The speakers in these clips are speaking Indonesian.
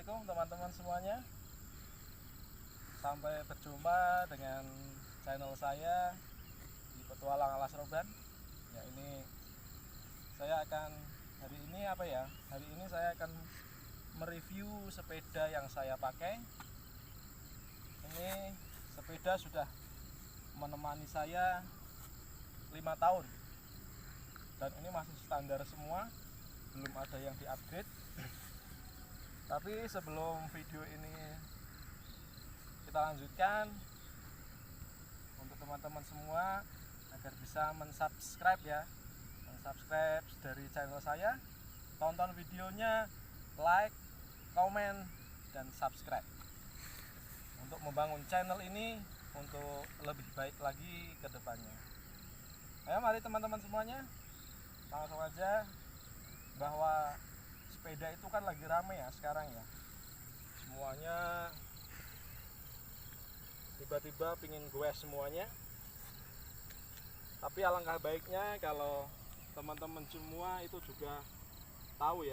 Assalamualaikum teman-teman semuanya. Sampai berjumpa dengan channel saya di Petualang Alas Roban. Ya, ini saya akan hari ini saya akan mereview sepeda yang saya pakai. Ini sepeda sudah menemani saya 5 tahun. Dan ini masih standar semua, belum ada yang di-upgrade. Tapi sebelum video ini kita lanjutkan, untuk teman-teman semua agar bisa mensubscribe dari channel saya, tonton videonya, like, komen, dan subscribe untuk membangun channel ini untuk lebih baik lagi ke depannya. Ayo mari teman-teman semuanya, langsung aja, bahwa sepeda itu kan lagi rame ya sekarang ya. Semuanya tiba-tiba pingin goes semuanya. Tapi alangkah baiknya kalau teman-teman semua itu juga tahu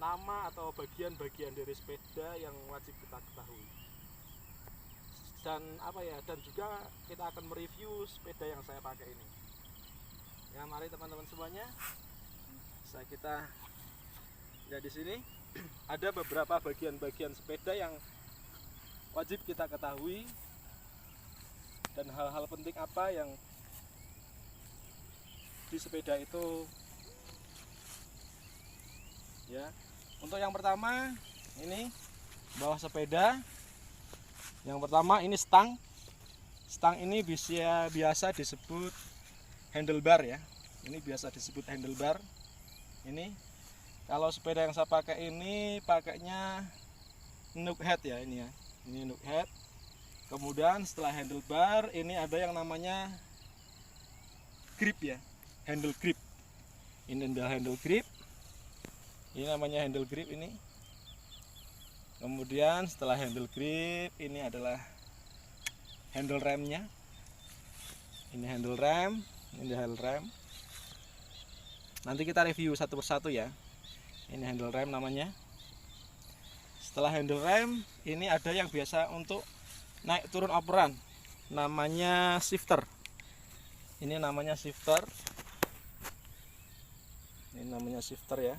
nama atau bagian-bagian dari sepeda yang wajib kita ketahui. Dan juga kita akan mereview sepeda yang saya pakai ini. Ya, mari teman-teman semuanya. Kita lihat di sini ada beberapa bagian-bagian sepeda yang wajib kita ketahui dan hal-hal penting apa yang di sepeda itu. Ya, untuk yang pertama ini bawah sepeda. Yang pertama ini stang. Stang ini biasa disebut handlebar ya. Ini biasa disebut handlebar. Ini kalau sepeda yang saya pakai ini pakainya Nook Head ya, ini ya. Ini Nook Head. Kemudian setelah handlebar ini ada yang namanya grip ya, handle grip. Ini adalah handle grip. Ini namanya handle grip ini. Kemudian setelah handle grip ini adalah handle remnya. Ini handle rem, ini handle rem. Nanti kita review satu persatu ya. Ini handle rem namanya. Setelah handle rem, ini ada yang biasa untuk naik turun operan, namanya shifter. Ini namanya shifter. Ini namanya shifter ya.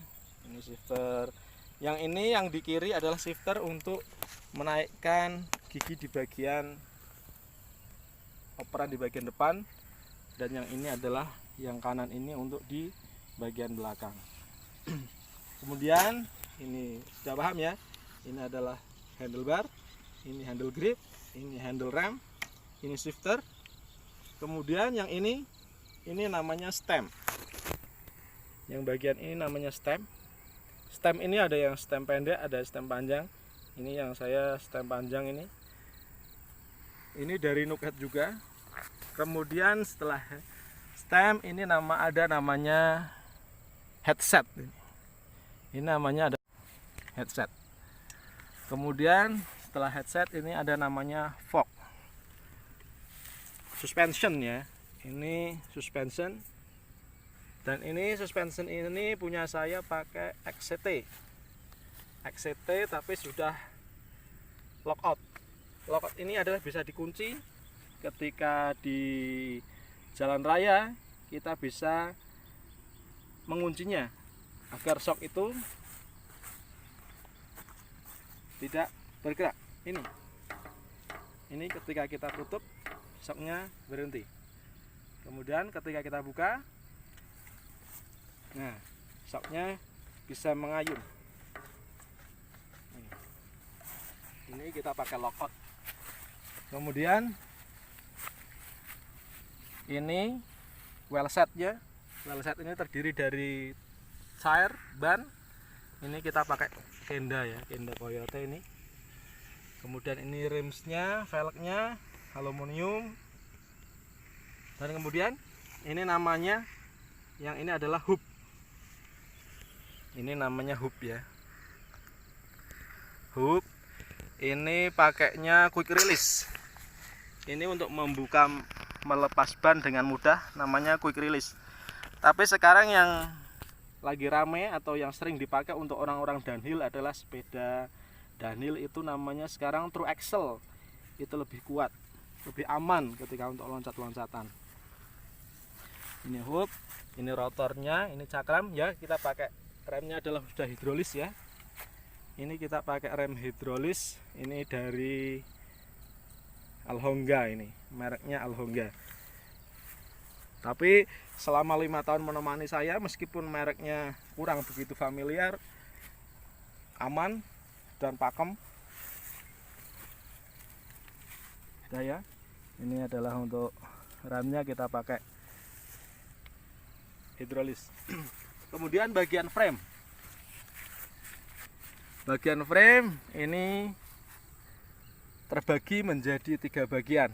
Ini shifter. Yang ini yang di kiri adalah shifter untuk menaikkan gigi di bagian operan di bagian depan, dan yang ini adalah yang kanan ini untuk di bagian belakang. Kemudian ini sudah paham ya, ini adalah handlebar, ini handle grip, ini handle rem, ini shifter. Kemudian yang ini namanya stem. Yang bagian ini namanya stem. Stem ini ada yang stem pendek, ada stem panjang. Ini yang saya stem panjang ini. Ini dari Nook Head juga. Kemudian setelah stem ini namanya headset. Ini namanya ada headset. Kemudian setelah headset ini ada namanya fork. Suspension ya. Ini suspension. Dan ini suspension ini punya saya pakai XCT. XCT tapi sudah lockout. Lockout ini adalah bisa dikunci ketika di jalan raya, kita bisa menguncinya agar shock itu tidak bergerak. Ini ketika kita tutup, shocknya berhenti. Kemudian ketika kita buka, nah shocknya bisa mengayun. Ini kita pakai lockout. Kemudian ini well setnya. Well set ini terdiri dari tire, ban. Ini kita pakai Kenda ya, Kenda Coyote ini. Kemudian ini rimsnya, velgnya aluminium. Dan kemudian ini namanya, yang ini adalah hub. Ini namanya hub ya. Hub ini pakainya quick release. Ini untuk membuka melepas ban dengan mudah, namanya quick release. Tapi sekarang yang lagi rame atau yang sering dipakai untuk orang-orang downhill adalah sepeda downhill. Itu namanya sekarang true axle. Itu lebih kuat, lebih aman ketika untuk loncat-loncatan. Ini hub, ini rotornya, ini cakram ya. Kita pakai remnya adalah sudah hidrolis ya. Ini kita pakai rem hidrolis. Ini dari Alhonga, ini mereknya Alhonga. Tapi selama 5 tahun menemani saya, meskipun mereknya kurang begitu familiar, aman dan pakem. Ya, ini adalah untuk remnya kita pakai hidrolis. Kemudian bagian frame. Bagian frame ini terbagi menjadi 3 bagian.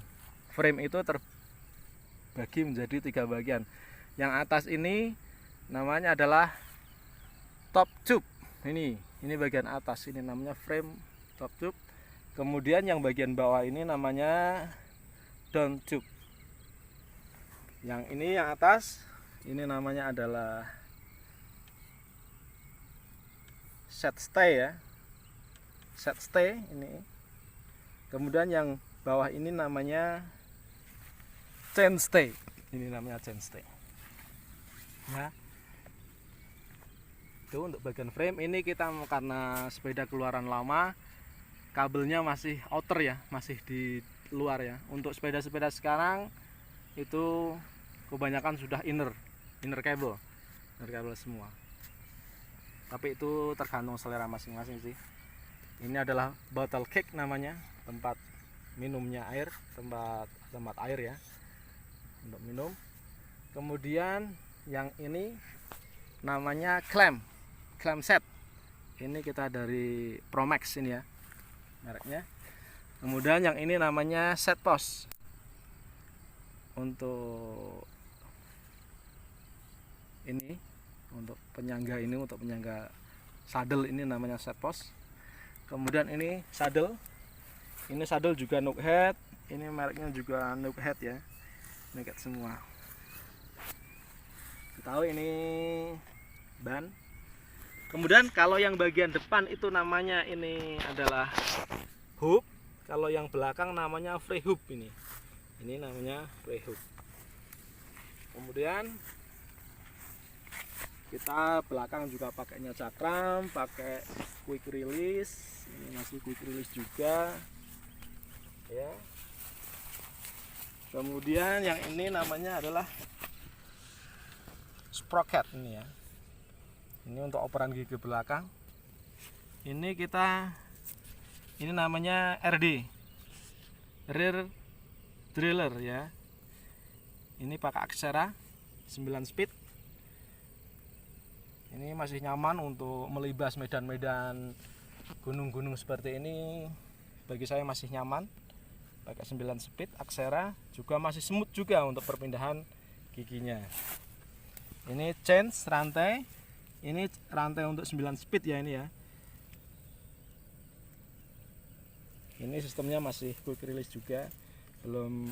Frame itu terbagi menjadi 3 bagian. Yang atas ini namanya adalah top tube. Ini bagian atas, ini namanya frame top tube. Kemudian yang bagian bawah ini namanya down tube. Yang ini yang atas ini namanya adalah set stay ya. Set stay ini. Kemudian yang bawah ini namanya chain stay. Ini namanya chain stay. Ya. Itu untuk bagian frame. Ini kita karena sepeda keluaran lama, kabelnya masih outer ya, masih di luar ya. Untuk sepeda-sepeda sekarang itu kebanyakan sudah inner cable semua. Tapi itu tergantung selera masing-masing sih. Ini adalah bottle cake namanya, tempat minumnya air, tempat air ya untuk minum. Kemudian yang ini namanya clamp set. Ini kita dari Promax ini ya mereknya. Kemudian yang ini namanya set post. Untuk ini, untuk penyangga ini, untuk penyangga saddle ini namanya set post. Kemudian ini saddle. Ini saddle juga Nook head. Ini mereknya juga Nook head ya. Nook head semua. Tahu ini ban. Kemudian kalau yang bagian depan itu namanya ini adalah hub. Kalau yang belakang namanya free hub ini. Ini namanya free hub. Kemudian kita belakang juga pakainya cakram, pakai quick release. Ini masih quick release juga. Ya. Kemudian yang ini namanya adalah sprocket ini ya. Ini untuk operan gigi belakang. Ini namanya RD, rear driller ya. Ini pakai Axera 9 speed. Ini masih nyaman untuk melibas medan-medan gunung-gunung seperti ini. Bagi saya masih nyaman. Pakai 9 speed Axera, juga masih smooth juga untuk perpindahan giginya. Ini chain rantai. Ini rantai untuk 9 speed ya ini ya. Ini sistemnya masih quick release juga, belum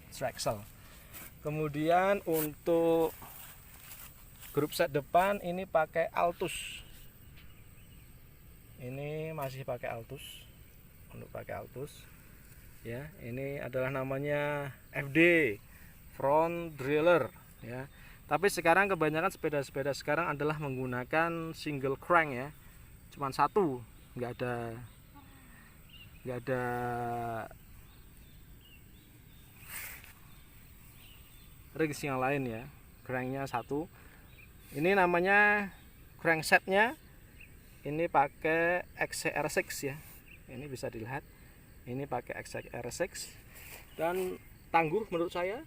traxel. Kemudian untuk grup set depan ini pakai Altus. Ini masih pakai Altus. Untuk pakai Altus. Ya, ini adalah namanya FD, front driller ya. Tapi sekarang kebanyakan sepeda-sepeda sekarang adalah menggunakan single crank ya, cuman satu, nggak ada rings yang lain ya, cranknya satu. Ini namanya cranksetnya, ini pakai XCR6 ya, ini bisa dilihat, ini pakai XCR6 dan tangguh menurut saya.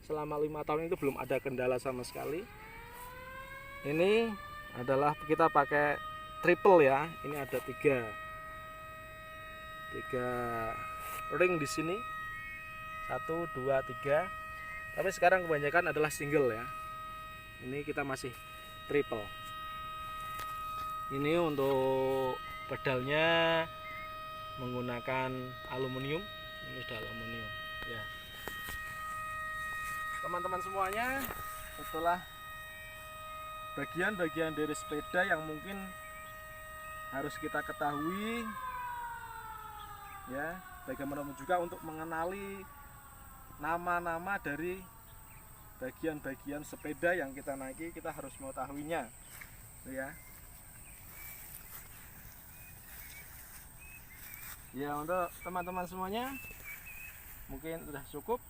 Selama 5 tahun itu belum ada kendala sama sekali. Ini adalah kita pakai triple ya. Ini ada 3 ring di sini. 1, 2, 3. Tapi sekarang kebanyakan adalah single ya. Ini kita masih triple. Ini untuk pedalnya menggunakan aluminium. Ini sudah aluminium ya. Teman-teman semuanya, setelah bagian-bagian dari sepeda yang mungkin harus kita ketahui ya. Bagaimanapun juga untuk mengenali nama-nama dari bagian-bagian sepeda yang kita naiki, kita harus mengetahuinya ya. Ya, untuk teman-teman semuanya mungkin sudah cukup.